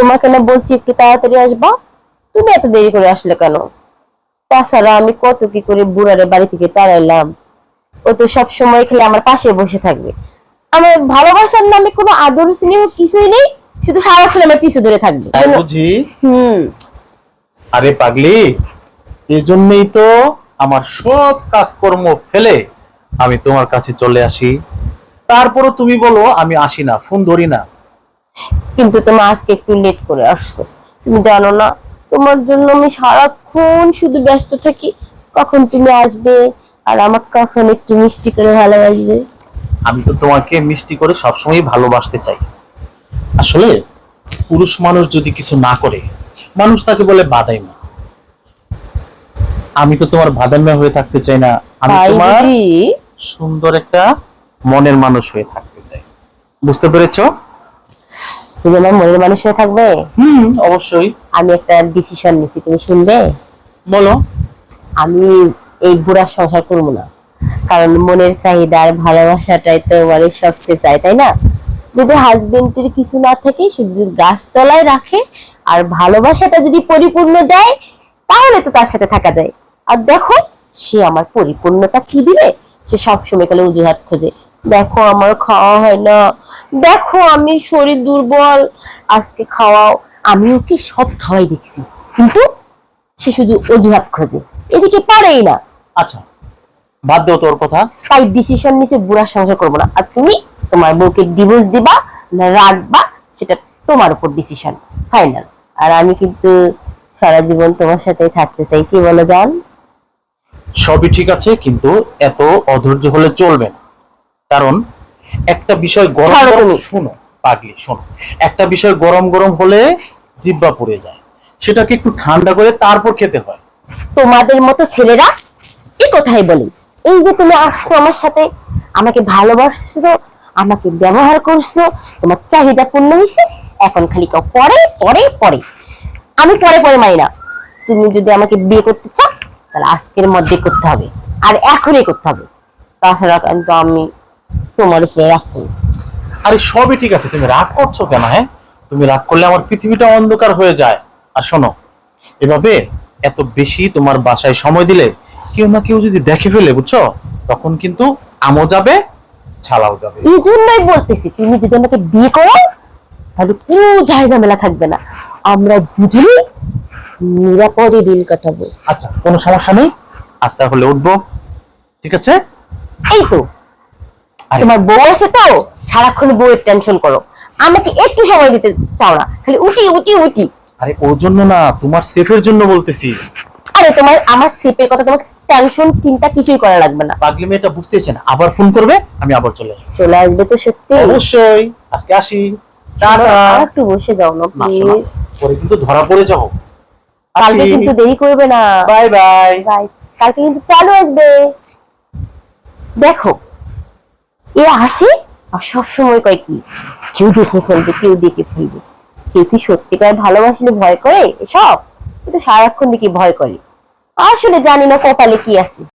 তোমাকে না বলছি একটু তাড়াতাড়ি আসবা, তুমি এত দেরি করে আসলে কেন? তাছাড়া আমি কত কি করে বুড়ারে বাড়ি থেকে তাড়াইলাম, ও তো সব সময় খেলে আমার পাশে বসে থাকবে। আমার ভালোবাসার নামে কোনো আদর স্নেহ কিছুই নেই, শুধু সারাক্ষণ আমার পিছু ধরে থাকবে। তাই বুঝি? হুম। আরে পাগলি, এই জন্যই তো আমার সব কাজকর্ম ফেলে আমি তোমার কাছে চলে আসি। তারপরও তুমি বলো আমি আসি না, ফোন ধরি না। কিন্তু তুমি আজকে একটু লেট করে আসছো, তুমি জানো না তোমার জন্য আমি সারাক্ষণ শুধু ব্যস্ত থাকি, কখন তুমি আসবে আর আমাকে কখন একটু মিষ্টি করে ভালোবাসবে। আমি তো তোমাকে মিষ্টি করে সবসময় ভালোবাসতে চাই। আসলে পুরুষ মানুষ যদি কিছু না করে, মানুষ তাকে বলে বাদাই না। আমি তো তোমার বাদাইমা হয়ে থাকতে চাই না, আমি তাই তোমার বুঝি? সুন্দর একটা মনের মানুষ হয়ে থাকতে চাই। বুঝতে পেরেছো? তুমি আমার মনের মানুষ হয়ে থাকবে। অবশ্যই। আমি একটা ডিসিশন নিচ্ছি, তুমি শুনবে? বলো। আমি এই বুড়ার সংসার করবো না, কারণ মনের চাহিদা আর ভালোবাসাটাই তো মানে সবচেয়ে চাই, তাই না? যদি হাজবেন্ডের কিছু না থাকে, শুধু গাছতলায় রাখে আর ভালোবাসাটা যদি পরিপূর্ণ দেয়, তাহলে তো তার সাথে থাকা যায়। আর দেখো, সে আমার পরিপূর্ণতা কি দিবে? সে সবসময় কালে অজুহাত খোঁজে, দেখো আমার খাওয়া হয় না, দেখো আমি শরীর দুর্বল, আজকে খাওয়াও। আমি ওকে সব খাওয়াই দেখছি, কিন্তু সে শুধু অজুহাত খোঁজে, এদিকে পারেই না। আচ্ছা, বাদ দাও তোর কথা। তাই ডিসিশন নিচে বুড়ার সংসার করবো না। আর তুমি তোমার বউকে ডিভোর্স দিবা না রাখবা, সেটা তোমার উপর ডিসিশন, ফাইনাল। আর আমি কিন্তু সারা জীবন তোমার সাথেই থাকতে চাই, কি বলে জান? সবই ঠিক আছে, কিন্তু এত অধৈর্য হলে চলবে না। কারণ একটা বিষয় গরম ছাড়ো গরম, তুমি। শোনো পাগলি শোনো, একটা বিষয় গরম গরম হলে জিহ্বা পুড়ে যায়, সেটাকে একটু ঠান্ডা করে তারপর খেতে হয়। তোমাদের মতো ছেলেরা কি কথাই বলে, এই যে তুমি আসছো আমার সাথে, আমাকে ভালোবাসছো, আমাকে ব্যবহার করছো, তোমার চাহিদা পূর্ণ হয়েছে, এখন খালি কাউ পরে পরে পরে। আমি পরে পরে মানি না। তুমি যদি আমাকে বিয়ে করতে চাও, তাহলে আজকের মধ্যে করতে হবে, আর এখনই করতে হবে। তাছাড়া কিন্তু আমি তোমার উপরে রাগ করি। আরে সবই ঠিক আছে, তুমি রাগ করছো কেন? হ্যাঁ, তুমি রাগ করলে আমার পৃথিবীটা অন্ধকার হয়ে যায়। আর শোনো, এভাবে এত বেশি তোমার বাসায় সময় দিলে কেউ না কেউ যদি দেখে ফেলে, বুঝছো, তখন কিন্তু আমও যাবে, ছালাও যাবে। এই জন্যই বলতেছি, তুমি যদি আমাকে বিয়ে করো, তাহলে কোনো ঝামেলা থাকবে না, আমরা দুজনেই নিরাপদে দিন কাটাবো। আচ্ছা, কোনো সমস্যা নেই, আজ তাহলে উঠবো, ঠিক আছে? এই তো, আরে তোমার বউ আছে তো, সারাক্ষণ বউয়ের টেনশন করো, আমাকে একটু সময় দিতে চাও না, খালি উঠি উঠি উঠি। আরে ওর জন্য না, তোমার সেফের জন্য বলতেছি। আরে তোমার আমার সেপের কথা, তোমার টেনশন চিন্তা কিছুই করা লাগবে না। পাগলি মেয়েটা বুঝতেছে না, আবার ফোন করবে, আমি আবার চলে আসবো। চলে আসবে তো সত্যি? অবশ্যই, আজকে আসি। শোনো, টাটা। আর একটু বসে যাও না না শোনো, প্লিজ। পরে কিন্তু ধরা পড়ে যাবো। কালকে কিন্তু দেরি করবে না। Bye bye. বাই। কালকে কিন্তু চালু আসবে। দেখো, এ আসে আর সবসময় কয় কি, কেউ দেখে ফেলবে, কেউ দেখে ফেলবে। কেউ কি সত্যিকার ভালোবাসলে ভয় করে এসব? কিন্তু সারাক্ষণ দেখি ভয় করে। আসলে জানি না কপালে কি আছে।